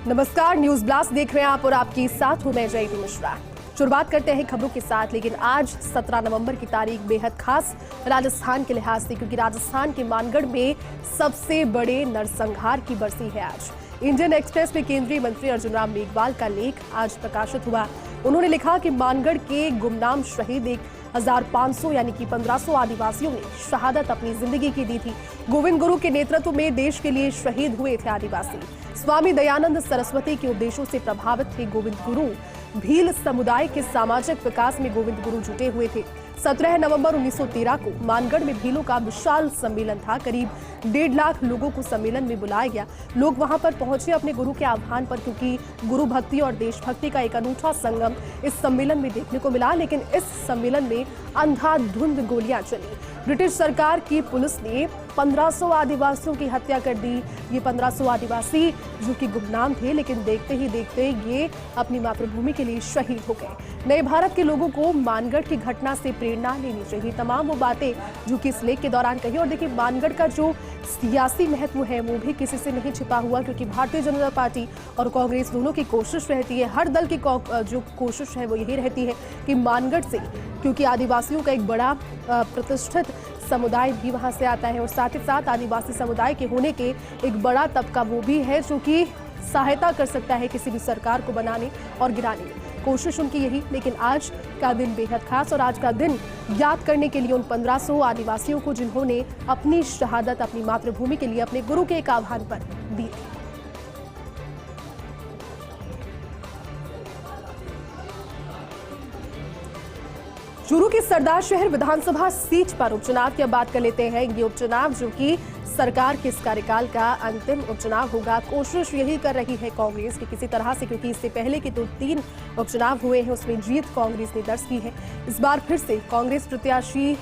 नमस्कार, news blast देख रहे हैं आप और आपके साथ हूं मैं जयती मिश्रा। शुरुआत करते हैं खबरों के साथ, लेकिन आज 17 नवंबर की तारीख बेहद खास राजस्थान के लिहाज से, क्योंकि राजस्थान के मानगढ़ में सबसे बड़े नरसंहार की बरसी है आज। इंडियन एक्सप्रेस में केंद्रीय मंत्री अर्जुन राम मेघवाल का लेख आज प्रकाशित हुआ। उन्होंने लिखा कि मानगढ़ के गुमनाम शहीद 1500 यानी कि 1500 आदिवासियों ने शहादत अपनी जिंदगी की दी थी। गोविंद गुरु के नेतृत्व में देश के लिए शहीद हुए थे आदिवासी। स्वामी दयानंद सरस्वती के उपदेशों से प्रभावित थे गोविंद गुरु। भील समुदाय के सामाजिक विकास में गोविंद गुरु जुटे हुए थे। 17 नवंबर 1913 को मानगढ़ में भीलों का विशाल सम्मेलन था। करीब 1.5 लाख लोगों को सम्मेलन में बुलाया गया। लोग वहां पर पहुंचे अपने गुरु के आह्वान पर, क्योंकि गुरु भक्ति और देशभक्ति का एक अनूठा संगम इस सम्मेलन में देखने को मिला। लेकिन इस सम्मेलन में अंधाधुंध गोलियां चली। ब्रिटिश सरकार की पुलिस ने 1500 आदिवासियों की हत्या कर दी। ये 1500 आदिवासी जो कि गुमनाम थे, लेकिन देखते ही देखते ये अपनी मातृभूमि के लिए शहीद हो गए। नए भारत के लोगों को मानगढ़ की घटना से प्रेरणा लेनी चाहिए। तमाम वो बातें जो कि इस लेख के दौरान कही। और देखिए, मानगढ़ का जो सियासी महत्व है वो भी किसी से नहीं छिपा हुआ, क्योंकि भारतीय जनता पार्टी और कांग्रेस दोनों की कोशिश रहती है, हर दल की जो कोशिश है वो यही रहती है कि मानगढ़ से, क्योंकि आदिवासियों का एक बड़ा प्रतिष्ठित समुदाय भी वहां से आता है और साथ ही साथ आदिवासी समुदाय के होने के एक बड़ा तबका वो भी है जो कि सहायता कर सकता है किसी भी सरकार को बनाने और गिराने में। कोशिश उनकी यही। लेकिन आज का दिन बेहद खास, और आज का दिन याद करने के लिए उन 1500 आदिवासियों को जिन्होंने अपनी शहादत अपनी मातृभूमि के लिए अपने गुरु के एक आह्वान पर दी थी। चूरू के सरदार शहर विधानसभा सीट पर उपचुनाव की अब बात कर लेते हैं। ये उपचुनाव जो कि सरकार के इस कार्यकाल का अंतिम उपचुनाव होगा। कोशिश यही कर रही है कांग्रेस की किसी तरह से, क्योंकि इससे पहले के 3 उपचुनाव हुए हैं, उसमें जीत कांग्रेस ने दर्ज की है। इस बार फिर से कांग्रेस प्रत्याशी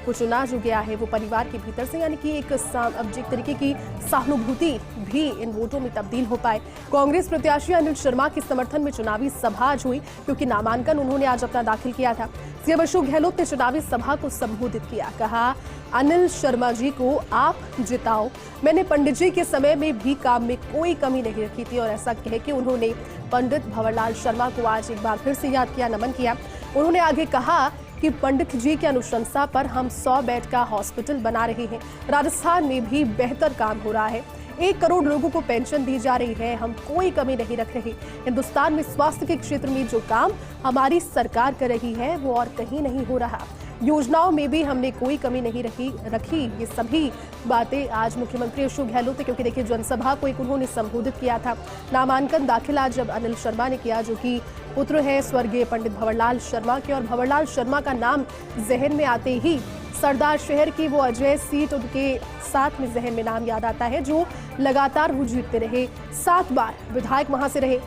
को चुना जो गया है वो परिवार के भीतर से, यानी कि एक तरीके की सहानुभूति भी इन वोटों में तब्दील हो पाए। कांग्रेस प्रत्याशी अनिल शर्मा के समर्थन में चुनावी सभा आज हुई, क्योंकि नामांकन उन्होंने आज अपना दाखिल किया था। सीएम अशोक गहलोत ने चुनावी सभा को संबोधित किया। कहा, अनिल शर्मा जी को आप जिताओ। मैंने पंडित जी के समय में भी काम में कोई कमी नहीं रखी थी। और ऐसा कह के उन्होंने पंडित भंवरलाल शर्मा को आज एक बार फिर से याद किया, नमन किया। उन्होंने आगे कहा कि पंडित जी की अनुशंसा पर हम 100 बेड का हॉस्पिटल बना रहे हैं। राजस्थान में भी बेहतर काम हो रहा है। 1 करोड़ लोगों को पेंशन दी जा रही है। हम कोई कमी नहीं रख रहे। हिंदुस्तान में स्वास्थ्य के क्षेत्र में जो काम हमारी सरकार कर रही है वो और कहीं नहीं हो रहा। योजनाओं में भी हमने कोई कमी नहीं रखी। ये सभी बातें आज मुख्यमंत्री अशोक गहलोत ने, क्योंकि देखिए जनसभा को एक उन्होंने संबोधित किया था। नामांकन दाखिल आज जब अनिल शर्मा ने किया, जो कि पुत्र है स्वर्गीय पंडित भंवरलाल शर्मा के, और भंवरलाल शर्मा का नाम जहन में आते ही सरदार शहर की वो अजय सीट उनके साथ में जहन में नाम याद आता है, जो लगातार वो जीतते रहे। 7 बार विधायक वहां से रहे।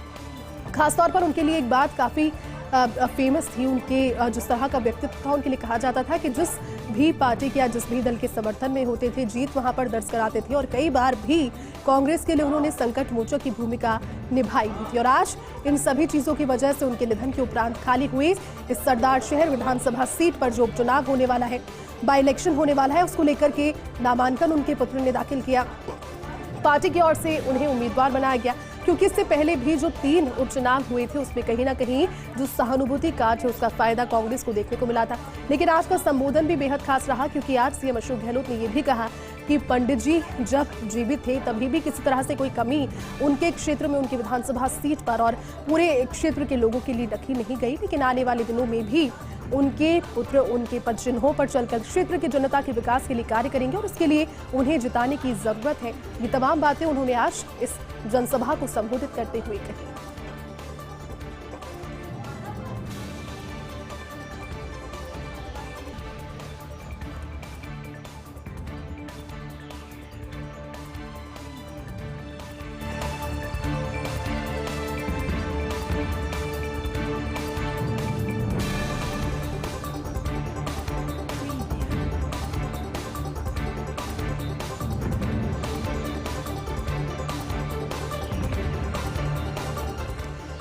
खासतौर पर उनके लिए एक बात काफी फेमस थी, उनके जिस तरह का व्यक्तित्व था, उनके लिए कहा जाता था कि जिस भी पार्टी के या जिस भी दल के समर्थन में होते थे, जीत वहां पर दर्ज कराते थे। और कई बार भी कांग्रेस के लिए उन्होंने संकट मोचक की भूमिका निभाई थी। और आज इन सभी चीजों की वजह से उनके निधन के उपरांत खाली हुई इस सरदार शहर विधानसभा सीट पर जो उपचुनाव होने वाला है, बाई इलेक्शन होने वाला है, उसको लेकर के नामांकन उनके पुत्र ने दाखिल किया। पार्टी की ओर से उन्हें उम्मीदवार बनाया गया, क्योंकि इससे पहले भी जो 3 उपचुनाव हुए थे उसमें कहीं ना कहीं जो सहानुभूति कार्ड है उसका फायदा कांग्रेस को देखने को मिला था। लेकिन आज का संबोधन भी बेहद खास रहा, क्योंकि आज सीएम अशोक गहलोत ने यह भी कहा कि पंडित जी जब जीवित थे तभी भी किसी तरह से कोई कमी उनके क्षेत्र में, उनकी विधानसभा सीट पर और पूरे क्षेत्र के लोगों के लिए रखी नहीं गई। लेकिन आने वाले दिनों में भी उनके पुत्र उनके पद चिन्हों पर चलकर क्षेत्र की जनता के विकास के लिए कार्य करेंगे, और उसके लिए उन्हें जिताने की जरूरत है। ये तमाम बातें उन्होंने आज इस जनसभा को संबोधित करते हुए कही।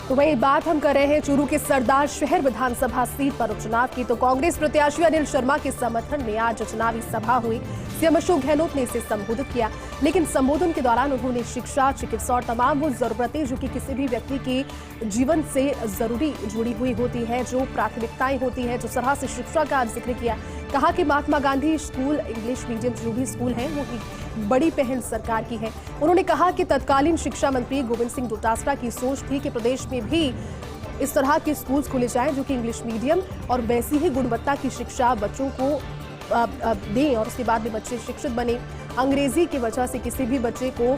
तो वही बात हम कर रहे हैं चूरू के सरदार शहर विधानसभा सीट पर उपचुनाव की। तो कांग्रेस प्रत्याशी अनिल शर्मा के समर्थन में आज चुनावी सभा हुई। सीएम अशोक गहलोत ने इसे संबोधित किया, लेकिन संबोधन के दौरान उन्होंने शिक्षा, चिकित्सा और तमाम वो जरूरतें जो कि किसी भी व्यक्ति के जीवन से जरूरी जुड़ी हुई होती है, जो प्राथमिकताएं होती है, जो तरह से शिक्षा का जिक्र किया। कहा कि Mahatma Gandhi school, English medium जो भी स्कूल है वो एक बड़ी पहल सरकार की है। उन्होंने कहा कि तत्कालीन शिक्षा मंत्री गोविंद सिंह डोटासरा की सोच थी कि प्रदेश में भी इस तरह के स्कूल्स खोले जाएं जो कि इंग्लिश मीडियम और वैसी ही गुणवत्ता की शिक्षा बच्चों को दें और उसके बाद में बच्चे शिक्षित बने। अंग्रेजी की वजह से किसी भी बच्चे को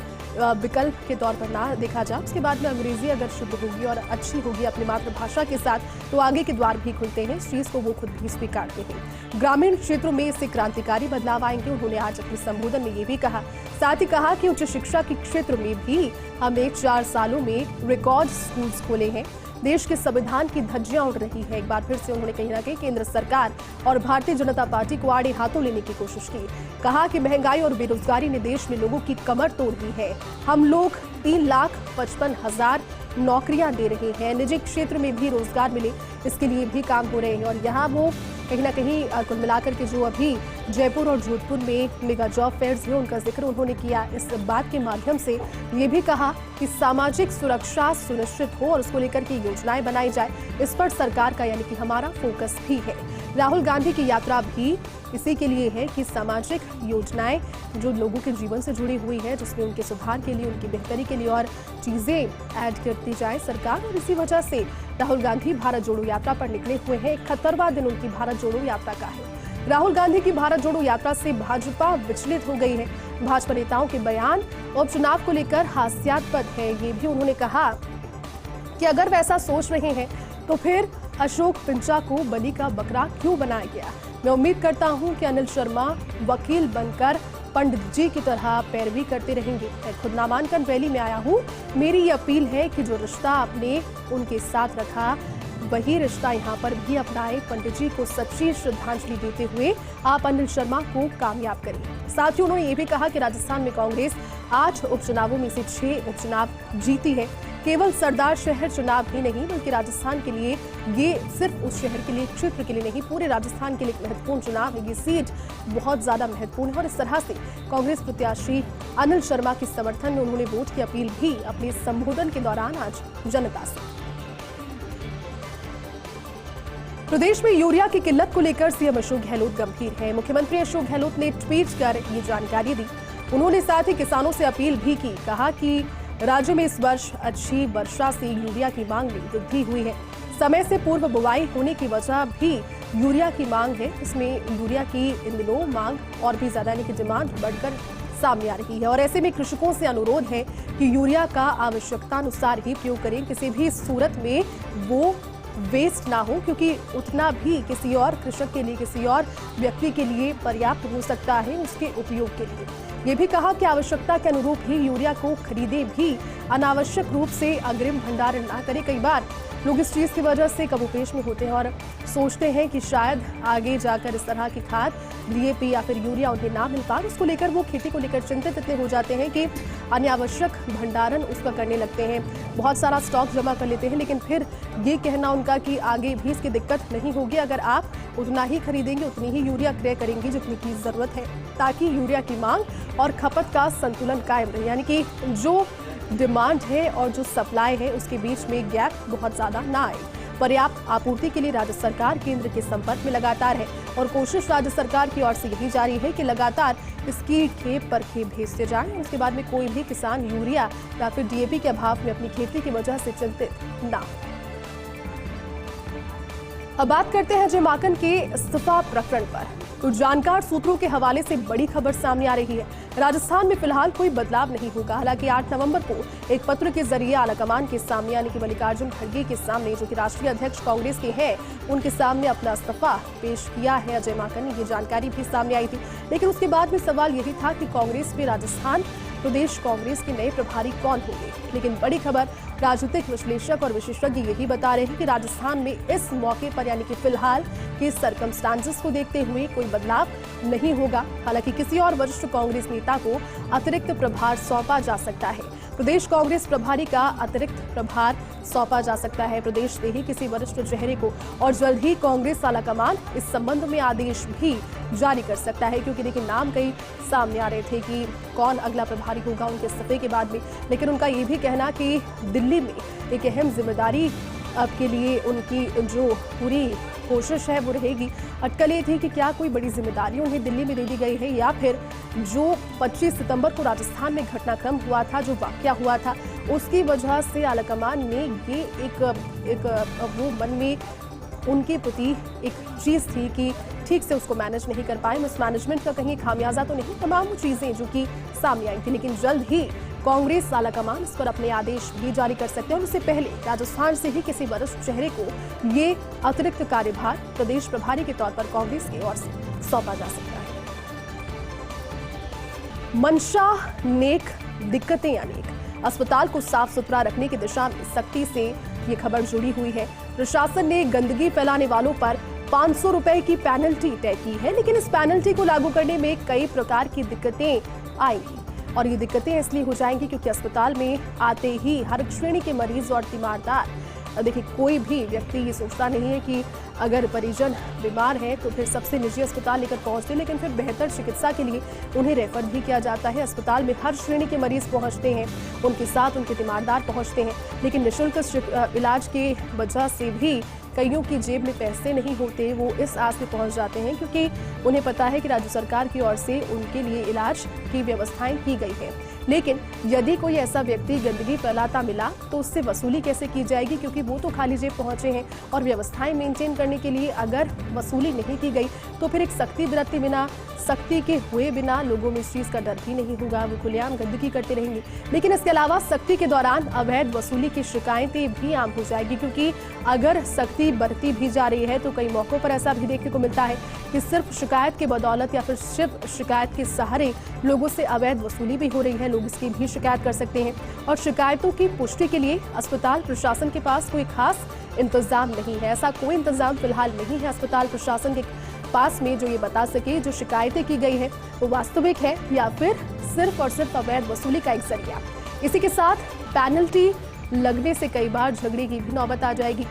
विकल्प के तौर पर ना देखा जाए। उसके बाद में अंग्रेजी अगर शुद्ध होगी और अच्छी होगी अपनी मातृभाषा के साथ, तो आगे के द्वार भी खुलते हैं। इस चीज को वो खुद भी स्वीकारते हैं। ग्रामीण क्षेत्रों में इससे क्रांतिकारी बदलाव आएंगे, उन्होंने आज अपने संबोधन में ये भी कहा। साथ ही कहा कि उच्च शिक्षा के क्षेत्र में भी हमने 4 सालों में रिकॉर्ड स्कूल्स खोले हैं। देश के संविधान की धज्जियां उड़ रही है। एक बार फिर से उन्होंने कहीं ना कहीं केंद्र सरकार और भारतीय जनता पार्टी को आड़े हाथों लेने की कोशिश की। कहा कि महंगाई और बेरोजगारी ने देश में लोगों की कमर तोड़ दी है। हम लोग 3,55,000 नौकरियां दे रहे हैं, निजी क्षेत्र में भी रोजगार मिले इसके लिए भी काम हो रहे हैं। और यहाँ वो कहीं ना कहीं कुल मिलाकर के जो अभी जयपुर और जोधपुर में मेगा जॉब फेयर्स हैं उनका जिक्र उन्होंने किया। इस बात के माध्यम से ये भी कहा कि सामाजिक सुरक्षा सुनिश्चित हो और उसको लेकर के योजनाएं बनाई जाए, इस पर सरकार का यानी कि हमारा फोकस भी है। राहुल गांधी की यात्रा भी इसी के लिए है कि सामाजिक योजनाएं जो लोगों के जीवन से जुड़ी हुई है, जिसमें उनके सुधार के लिए, उनकी बेहतरी के लिए और चीजें ऐड करती जाए सरकार। और इसी वजह से राहुल गांधी भारत जोड़ो यात्रा पर निकले हुए हैं। 71वां दिन उनकी भारत जोड़ो यात्रा का है। राहुल गांधी की भारत जोड़ो यात्रा से भाजपा विचलित हो गई है। भाजपा नेताओं के बयान उपचुनाव को लेकर हास्यास्पद है। ये भी उन्होंने कहा कि अगर वैसा सोच रहे हैं तो फिर अशोक पिंचा को बलि का बकरा क्यों बनाया गया। मैं उम्मीद करता हूं कि अनिल शर्मा वकील बनकर पंडित जी की तरह पैरवी करते रहेंगे। मैं खुद नामांकन रैली में आया हूं। मेरी ये अपील है कि जो रिश्ता आपने उनके साथ रखा वही रिश्ता यहाँ पर भी अपनाए। पंडित जी को सच्ची श्रद्धांजलि देते हुए आप अनिल शर्मा को कामयाब करें। साथ ही उन्होंने ये भी कहा कि राजस्थान में कांग्रेस 8 उपचुनावों में से 6 उपचुनाव जीती है। केवल सरदार शहर चुनाव ही नहीं बल्कि राजस्थान के लिए ये सिर्फ उस शहर के लिए, क्षेत्र के लिए नहीं, पूरे राजस्थान के लिए एक महत्वपूर्ण चुनाव है। ये सीट बहुत ज्यादा महत्वपूर्ण है और इस तरह से कांग्रेस प्रत्याशी अनिल शर्मा के समर्थन में उन्होंने वोट की अपील भी अपने संबोधन के दौरान आज जनता से। प्रदेश में यूरिया की किल्लत को लेकर सीएम अशोक गहलोत गंभीर है। मुख्यमंत्री अशोक गहलोत ने ट्वीट कर ये जानकारी दी। उन्होंने साथ ही किसानों से अपील भी की। कहा कि राज्य में इस वर्ष अच्छी वर्षा से यूरिया की मांग में वृद्धि हुई है। समय से पूर्व बुआई होने की वजह भी यूरिया की मांग है। इसमें यूरिया की इन दिनों मांग और भी ज्यादा यानी कि डिमांड बढ़कर सामने आ रही है और ऐसे में कृषकों से अनुरोध है कि यूरिया का आवश्यकता अनुसार ही प्रयोग करें। किसी भी सूरत में वो वेस्ट ना हो, क्योंकि उतना भी किसी और कृषक के लिए, किसी और व्यक्ति के लिए पर्याप्त हो सकता है उसके उपयोग के लिए। ये भी कहा कि आवश्यकता के अनुरूप ही यूरिया को खरीदे, भी अनावश्यक रूप से अग्रिम भंडारण ना करें। कई बार लोग इस चीज की वजह से कबोपेश में होते हैं और सोचते हैं कि शायद आगे जाकर इस तरह की खाद, डीएपी या फिर यूरिया उन्हें ना मिल पाए। उसको लेकर वो खेती को लेकर चिंतित इतने हो जाते हैं कि अनावश्यक भंडारण उसका करने लगते हैं, बहुत सारा स्टॉक जमा कर लेते हैं। लेकिन फिर ये कहना उनका कि आगे भी इसकी दिक्कत नहीं होगी अगर आप उतना ही खरीदेंगे, उतनी ही यूरिया क्रय करेंगे जितनी की जरूरत है, ताकि यूरिया की मांग और खपत का संतुलन कायम रहे। यानी कि जो डिमांड है और जो सप्लाई है उसके बीच में गैप बहुत ज्यादा ना आए। पर्याप्त आपूर्ति के लिए राज्य सरकार केंद्र के संपर्क में लगातार है और कोशिश राज्य सरकार की ओर से यही जारी है कि लगातार इसकी खेप पर खेप भेजते जाएं और उसके बाद में कोई भी किसान यूरिया या फिर डीएपी के अभाव में अपनी खेती की वजह से चिंतित ना। अब बात करते हैं जय माकन के इस्तीफा प्रकरण पर। तो जानकार सूत्रों के हवाले से बड़ी खबर सामने आ रही है। राजस्थान में फिलहाल कोई बदलाव नहीं होगा। हालांकि 8 नवंबर को एक पत्र के जरिए आलाकमान के सामने यानी कि मल्लिकार्जुन खड़गे के सामने, जो कि राष्ट्रीय अध्यक्ष कांग्रेस के हैं, उनके सामने अपना इस्तीफा पेश किया है अजय माकन ने। ये जानकारी भी सामने आई थी, लेकिन उसके बाद में सवाल यही था कि कांग्रेस में राजस्थान प्रदेश कांग्रेस के नए प्रभारी कौन होंगे। लेकिन बड़ी खबर, राजनीतिक विश्लेषक और विशेषज्ञ यही बता रहे हैं कि राजस्थान में इस मौके पर यानी कि फिलहाल के सर्कमस्टांसेस को देखते हुए कोई बदलाव नहीं होगा। हालांकि किसी और वरिष्ठ कांग्रेस नेता को अतिरिक्त प्रभार सौंपा जा सकता है। प्रदेश कांग्रेस प्रभारी का अतिरिक्त प्रभार सौंपा जा सकता है प्रदेश से ही किसी वरिष्ठ चेहरे को, और जल्द ही कांग्रेस आलाकमान इस संबंध में आदेश भी जारी कर सकता है। क्योंकि देखिए, नाम कई सामने आ रहे थे कि कौन अगला प्रभारी होगा उनके इस्तीफे के बाद में, लेकिन उनका ये भी कहना कि दिल्ली में एक अहम जिम्मेदारी अब के लिए उनकी जो पूरी कोशिश है वो रहेगी। अटकल ये थी कि क्या कोई बड़ी जिम्मेदारी उन्हें दिल्ली में दे दी गई है, या फिर जो 25 सितंबर को राजस्थान में घटनाक्रम हुआ था, जो वाकया हुआ था, उसकी वजह से आलाकमान में ये एक वो मन में उनके प्रति एक चीज़ थी कि ठीक से उसको मैनेज नहीं कर पाए। मिसमैनेजमेंट का कहीं खामियाजा तो नहीं, तमाम चीज़ें जो कि सामने आई थी। लेकिन जल्द ही कांग्रेस आलाकमान इस पर अपने आदेश भी जारी कर सकते हैं, और उससे पहले राजस्थान से ही किसी वरिष्ठ चेहरे को ये अतिरिक्त कार्यभार प्रदेश प्रभारी के तौर पर कांग्रेस की ओर से सौंपा जा सकता है। मंशा नेक, दिक्कतें अनेक। अस्पताल को साफ सुथरा रखने की दिशा में सख्ती से ये खबर जुड़ी हुई है। प्रशासन ने गंदगी फैलाने वालों पर 500 रुपए की पेनल्टी तय की है, लेकिन इस पेनल्टी को लागू करने में कई प्रकार की दिक्कतें आएंगी। और ये दिक्कतें इसलिए हो जाएंगी क्योंकि अस्पताल में आते ही हर श्रेणी के मरीज और तीमारदार, देखिए, कोई भी व्यक्ति ये सोचता नहीं है कि अगर परिजन बीमार है तो फिर सबसे निजी अस्पताल लेकर पहुंचते, लेकिन फिर बेहतर चिकित्सा के लिए उन्हें रेफर भी किया जाता है। अस्पताल में हर श्रेणी के मरीज पहुंचते हैं, उनके साथ उनके तीमारदार पहुंचते हैं, लेकिन निःशुल्क इलाज की वजह से भी कईयों की जेब में पैसे नहीं होते। वो इस आस में पहुंच जाते हैं क्योंकि उन्हें पता है कि राज्य सरकार की ओर से उनके लिए इलाज की व्यवस्थाएं की गई है। लेकिन यदि कोई ऐसा व्यक्ति गंदगी फैलाता मिला तो उससे वसूली कैसे की जाएगी, क्योंकि वो तो खाली जेब पहुंचे हैं, और व्यवस्थाएं मेंटेन करने के लिए अगर वसूली नहीं की गई तो फिर एक सख्ती बरते बिना, सख्ती के हुए बिना लोगों में इस चीज़ का डर भी नहीं होगा, वो खुलेआम गंदगी करते रहेंगे। लेकिन इसके अलावा सख्ती के दौरान अवैध वसूली की शिकायतें भी आम हो जाएगी, क्योंकि अगर सख्ती बढ़ती भी जा रही है तो कई मौकों पर ऐसा भी देखने को मिलता है कि सिर्फ शिकायत के बदौलत या फिर सिर्फ शिकायत के सहारे लोगों से अवैध वसूली भी हो रही है। लोग इसकी भी शिकायत कर सकते हैं, और शिकायतों की पुष्टि के लिए अस्पताल प्रशासन के पास कोई खास इंतजाम नहीं है। ऐसा कोई इंतजाम फिलहाल नहीं है अस्पताल प्रशासन के पास में जो ये बता सके जो शिकायतें की गई है वो वास्तविक है या फिर सिर्फ और सिर्फ अवैध वसूली का एक जरिया। इसी के साथ पेनल्टी लगने से कई बार झगड़े की भी नौबत आ जाएगी।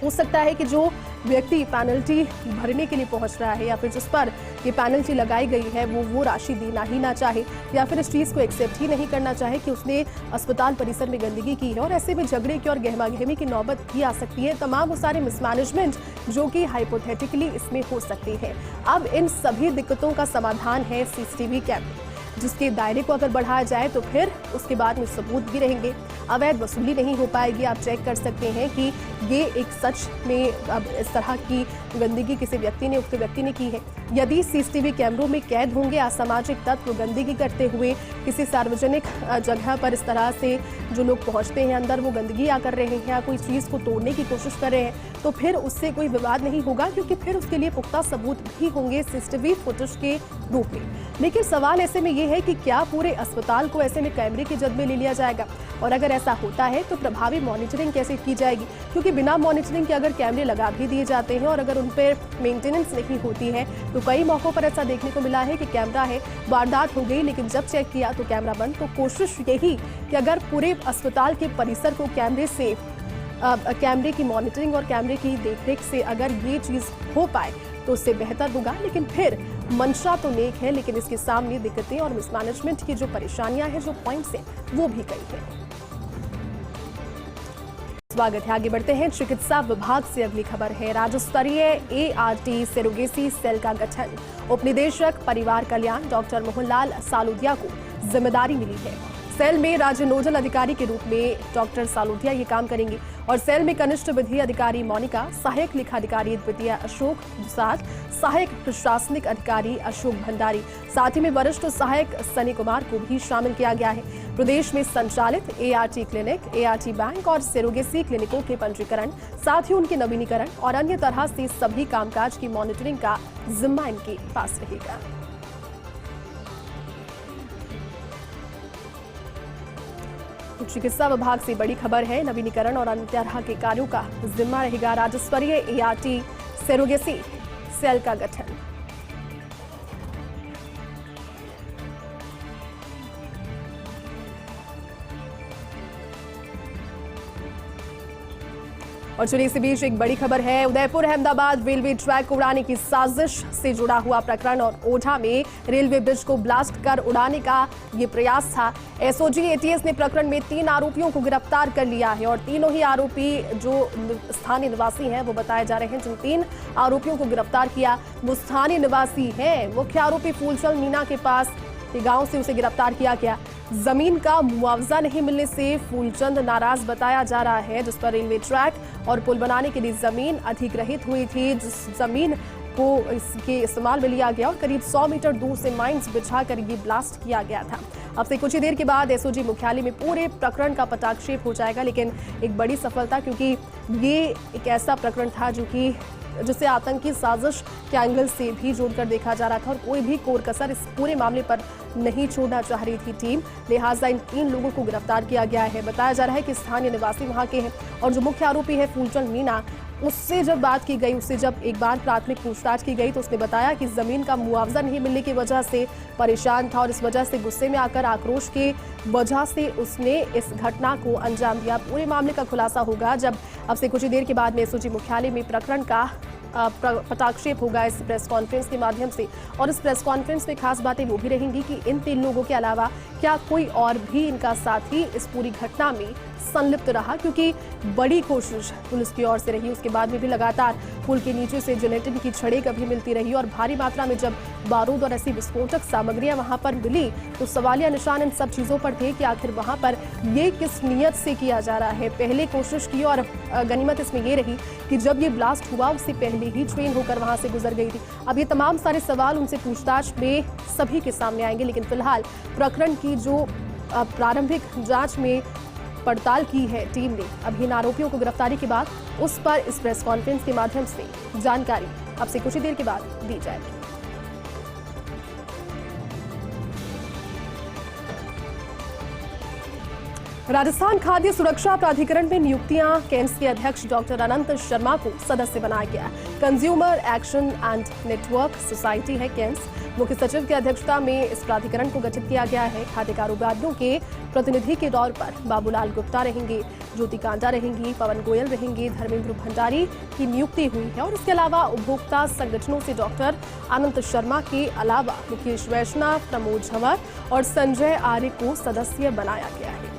हो सकता है कि जो व्यक्ति पेनल्टी भरने के लिए पहुंच रहा है या फिर जिस पर ये पेनल्टी लगाई गई है वो राशि देना ही ना चाहे, या फिर इस चीज़ को एक्सेप्ट ही नहीं करना चाहे कि उसने अस्पताल परिसर में गंदगी की है, और ऐसे में झगड़े की और गहमा-गहमी की नौबत भी आ सकती है। तमाम वो सारे मिसमैनेजमेंट जो कि हाइपोथेटिकली इसमें हो सकती है। अब इन सभी दिक्कतों का समाधान है सीसीटीवी कैमरे, जिसके दायरे को अगर बढ़ाया जाए तो फिर उसके बाद में सबूत भी रहेंगे, अवैध वसूली नहीं हो पाएगी। आप चेक कर सकते हैं कि ये एक सच में अब इस तरह की गंदगी किसी व्यक्ति ने, उक्त व्यक्ति ने की है। यदि सीसीटीवी कैमरों में कैद होंगे असामाजिक तत्व गंदगी करते हुए किसी सार्वजनिक जगह पर, इस तरह से जो लोग पहुंचते हैं अंदर वो गंदगी या कर रहे हैं या कोई चीज़ को तोड़ने की कोशिश कर रहे हैं, तो फिर उससे कोई विवाद नहीं होगा, क्योंकि फिर उसके लिए पुख्ता सबूत भी होंगे सीसीटीवी फुटेज के रूप में। लेकिन सवाल ऐसे में ये है कि क्या पूरे अस्पताल को ऐसे में कैमरे की जद में ले लिया जाएगा, और अगर ऐसा होता है तो प्रभावी मॉनिटरिंग कैसे की जाएगी, क्योंकि बिना मॉनिटरिंग के अगर कैमरे लगा भी दिए जाते हैं और अगर उन पर मेंटेनेंस नहीं होती है तो कई मौकों पर ऐसा देखने को मिला है कि कैमरा है, वारदात हो गई, लेकिन जब चेक किया तो कैमरा बंद। तो कोशिश यही कि अगर पूरे अस्पताल के परिसर को कैमरे की मॉनिटरिंग और कैमरे की देखरेख से अगर ये चीज़ हो पाए तो उससे बेहतर होगा। लेकिन फिर मंशा तो नेक है, लेकिन इसके सामने दिक्कतें और मिसमैनेजमेंट की जो परेशानियां हैं, जो पॉइंट्स हैं, वो भी कई हैं। स्वागत है, आगे बढ़ते हैं। चिकित्सा विभाग से अगली खबर है। राज्य स्तरीय एआरटी सेरोगेसी सेल का गठन, उपनिदेशक परिवार कल्याण डॉक्टर मोहनलाल सालुदिया को जिम्मेदारी मिली है। सेल में राज्य नोडल अधिकारी के रूप में डॉक्टर सालुदिया ये काम करेंगे, और सेल में कनिष्ठ विधि अधिकारी मोनिका, सहायक लेखाधिकारी द्वितीय अशोक दुसाद, सहायक प्रशासनिक अधिकारी अशोक भंडारी, साथ ही में वरिष्ठ सहायक सनी कुमार को भी शामिल किया गया है। प्रदेश में संचालित एआरटी क्लिनिक, एआरटी बैंक और सेरोगेसी क्लिनिकों के पंजीकरण, साथ ही उनके नवीनीकरण और अन्य तरह से सभी कामकाज की मॉनिटरिंग का जिम्मा इनके पास रहेगा। चिकित्सा विभाग से बड़ी खबर है। नवीनीकरण और अन्य तरह के कार्यों का जिम्मा रहेगा। राज्य स्तरीय एआरटी सेरोगेसी सेल का गठन। और चलिए इसी बीच एक बड़ी खबर है। उदयपुर अहमदाबाद रेलवे ट्रैक को उड़ाने की साजिश से जुड़ा हुआ प्रकरण और ओढ़ा में रेलवे ब्रिज को ब्लास्ट कर उड़ाने का ये प्रयास था। एसओजी एटीएस ने प्रकरण में 3 आरोपियों को गिरफ्तार कर लिया है और तीनों ही आरोपी जो स्थानीय निवासी हैं वो बताए जा रहे हैं। जिन 3 आरोपियों को गिरफ्तार किया वो स्थानीय निवासी हैं। मुख्य आरोपी फूलचंद मीणा के पास गांव से उसे गिरफ्तार किया गया। जमीन का मुआवजा नहीं मिलने से फूलचंद नाराज बताया जा रहा है, जिस पर रेलवे ट्रैक और पुल बनाने के लिए जमीन अधिग्रहित हुई थी, जिस जमीन को इसके इस्तेमाल में लिया गया और करीब 100 मीटर दूर से माइंस बिछाकर ये ब्लास्ट किया गया था। अब से कुछ ही देर के बाद एसओजी मुख्यालय में पूरे प्रकरण का पटाक्षेप हो जाएगा, लेकिन एक बड़ी सफलता, क्योंकि ये एक ऐसा प्रकरण था जो कि जिसे आतंकी साजिश के एंगल से भी जोड़कर देखा जा रहा था और कोई भी कोर कसर इस पूरे मामले पर नहीं छोड़ना चाह रही थी टीम। लिहाजा इन 3 लोगों को गिरफ्तार किया गया है। बताया जा रहा है कि स्थानीय निवासी वहां के हैं और जो मुख्य आरोपी है फूलचंद मीणा, उससे जब बात की गई, उससे जब एक बार प्राथमिक पूछताछ की गई तो उसने बताया कि जमीन का मुआवजा नहीं मिलने की वजह से परेशान था और इस वजह से गुस्से में आकर आक्रोश के वजह से उसने इस घटना को अंजाम दिया। पूरे मामले का खुलासा होगा जब अब से कुछ ही देर के बाद में एसओजी मुख्यालय में प्रकरण का पटाक्षेप होगा इस प्रेस कॉन्फ्रेंस के माध्यम से। और इस प्रेस कॉन्फ्रेंस में खास बातें वो भी रहेंगी कि इन 3 लोगों के अलावा क्या कोई और भी इनका साथी इस पूरी घटना में संलिप्त रहा, क्योंकि बड़ी कोशिश पुलिस की ओर से रही। उसके बाद में भी लगातार पुल के नीचे से जिलेटिन की छड़ें कभी मिलती रही और भारी मात्रा में जब बारूद और ऐसी विस्फोटक सामग्रियां वहां पर मिली तो सवालिया निशान इन सब चीजों पर थे कि आखिर वहां पर ये किस नियत से किया जा रहा है। पहले कोशिश की और गनीमत इसमें ये रही कि जब ये ब्लास्ट हुआ उससे पहले ही ट्रेन होकर वहां से गुजर गई थी। अब ये तमाम सारे सवाल उनसे पूछताछ में सभी के सामने आएंगे, लेकिन फिलहाल प्रकरण की जो प्रारंभिक जांच में पड़ताल की है टीम ने, अभी इन आरोपियों को गिरफ्तारी के बाद उस पर इस प्रेस कॉन्फ्रेंस के माध्यम से जानकारी अब से कुछ ही देर के बाद दी जाएगी। राजस्थान खाद्य सुरक्षा प्राधिकरण में नियुक्तियां। कैंस के अध्यक्ष डॉक्टर अनंत शर्मा को सदस्य बनाया गया। Consumer action and network society है कैंस। मुख्य सचिव की अध्यक्षता में इस प्राधिकरण को गठित किया गया है। खाद्य कारोबारियों के प्रतिनिधि के तौर पर बाबूलाल गुप्ता रहेंगे, ज्योति कांटा रहेंगी, पवन गोयल रहेंगे, धर्मेंद्र भंडारी की नियुक्ति हुई है। और इसके अलावा उपभोक्ता संगठनों से डॉक्टर अनंत शर्मा के अलावा मुकेश वैष्णव, प्रमोद झंवर और संजय आर्य को सदस्य बनाया गया है।